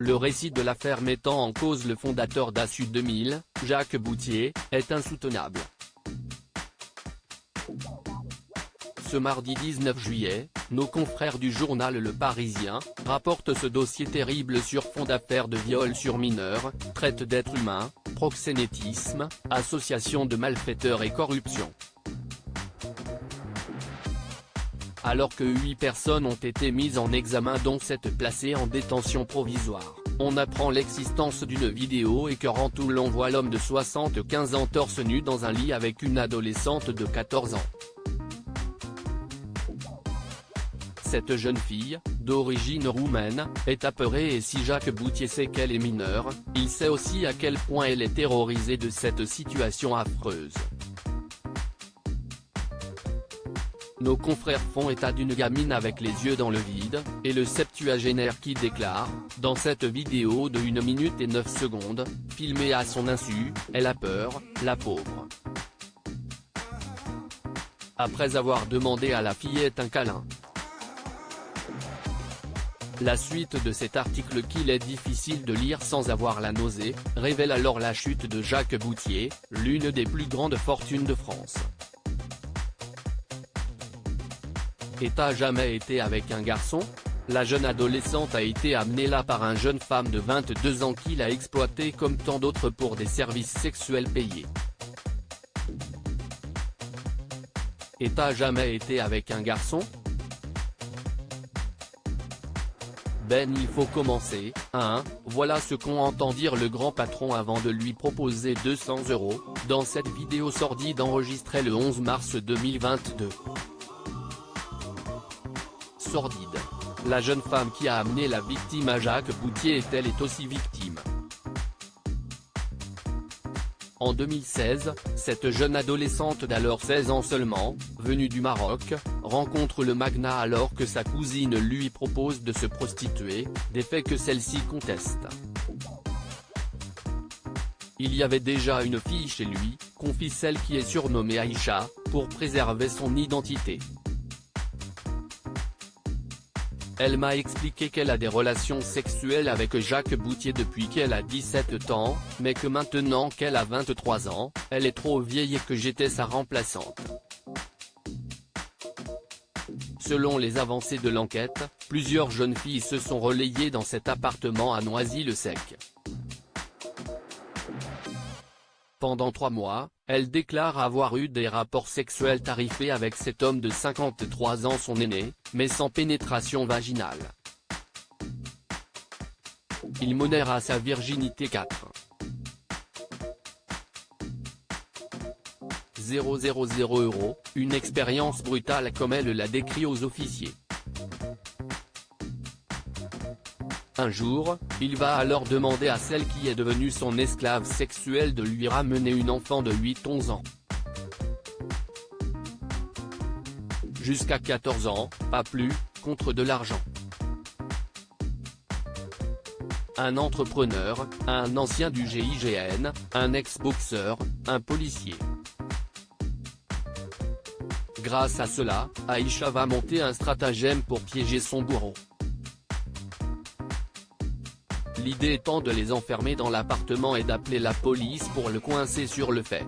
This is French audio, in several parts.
Le récit de l'affaire mettant en cause le fondateur d'Assu 2000, Jacques Boutier, est insoutenable. Ce mardi 19 juillet, nos confrères du journal Le Parisien rapportent ce dossier terrible sur fond d'affaires de viol sur mineurs, traite d'êtres humains, proxénétisme, association de malfaiteurs et corruption. Alors que 8 personnes ont été mises en examen dont 7 placées en détention provisoire, on apprend l'existence d'une vidéo écœurante où l'on voit l'homme de 75 ans torse nu dans un lit avec une adolescente de 14 ans. Cette jeune fille, d'origine roumaine, est apeurée et si Jacques Boutier sait qu'elle est mineure, il sait aussi à quel point elle est terrorisée de cette situation affreuse. Nos confrères font état d'une gamine avec les yeux dans le vide, et le septuagénaire qui déclare, dans cette vidéo de 1 minute et 9 secondes, filmée à son insu, elle a peur, la pauvre. Après avoir demandé à la fillette un câlin. La suite de cet article qu'il est difficile de lire sans avoir la nausée, révèle alors la chute de Jacques Boutier, l'une des plus grandes fortunes de France. A jamais été avec un garçon? La jeune adolescente a été amenée là par une jeune femme de 22 ans qui l'a exploitée comme tant d'autres pour des services sexuels payés. A jamais été avec un garçon? Ben il faut commencer, hein, voilà ce qu'on entend dire le grand patron avant de lui proposer 200 €, dans cette vidéo sordide enregistrée le 11 mars 2022. Sordide. La jeune femme qui a amené la victime à Jacques Boutier est aussi victime. En 2016, cette jeune adolescente d'alors 16 ans seulement, venue du Maroc, rencontre le magnat alors que sa cousine lui propose de se prostituer, des faits que celle-ci conteste. Il y avait déjà une fille chez lui, confie celle qui est surnommée Aïcha, pour préserver son identité. Elle m'a expliqué qu'elle a des relations sexuelles avec Jacques Boutier depuis qu'elle a 17 ans, mais que maintenant qu'elle a 23 ans, elle est trop vieille et que j'étais sa remplaçante. Selon les avancées de l'enquête, plusieurs jeunes filles se sont relayées dans cet appartement à Noisy-le-Sec. Pendant 3 mois, elle déclare avoir eu des rapports sexuels tarifés avec cet homme de 53 ans son aîné, mais sans pénétration vaginale. Il monnaira sa virginité 4,000 €, une expérience brutale comme elle l'a décrit aux officiers. Un jour, il va alors demander à celle qui est devenue son esclave sexuelle de lui ramener une enfant de 8-11 ans. Jusqu'à 14 ans, pas plus, contre de l'argent. Un entrepreneur, un ancien du GIGN, un ex-boxeur, un policier. Grâce à cela, Aïcha va monter un stratagème pour piéger son bourreau. L'idée étant de les enfermer dans l'appartement et d'appeler la police pour le coincer sur le fait.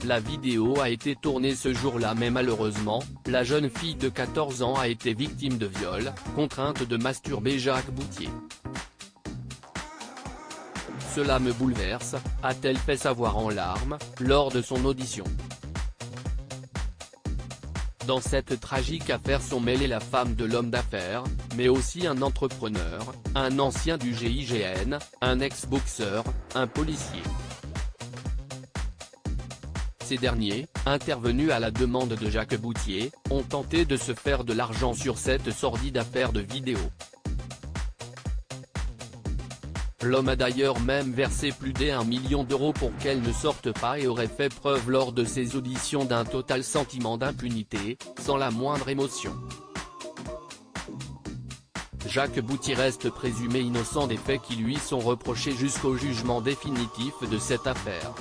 La vidéo a été tournée ce jour-là mais malheureusement, la jeune fille de 14 ans a été victime de viol, contrainte de masturber Jacques Boutier. Cela me bouleverse, a-t-elle fait savoir en larmes, lors de son audition. Dans cette tragique affaire sont mêlés la femme de l'homme d'affaires, mais aussi un entrepreneur, un ancien du GIGN, un ex-boxeur, un policier. Ces derniers, intervenus à la demande de Jacques Boutier, ont tenté de se faire de l'argent sur cette sordide affaire de vidéo. L'homme a d'ailleurs même versé plus d'1 million d'euros pour qu'elle ne sorte pas et aurait fait preuve lors de ses auditions d'un total sentiment d'impunité, sans la moindre émotion. Jacques Boutier reste présumé innocent des faits qui lui sont reprochés jusqu'au jugement définitif de cette affaire.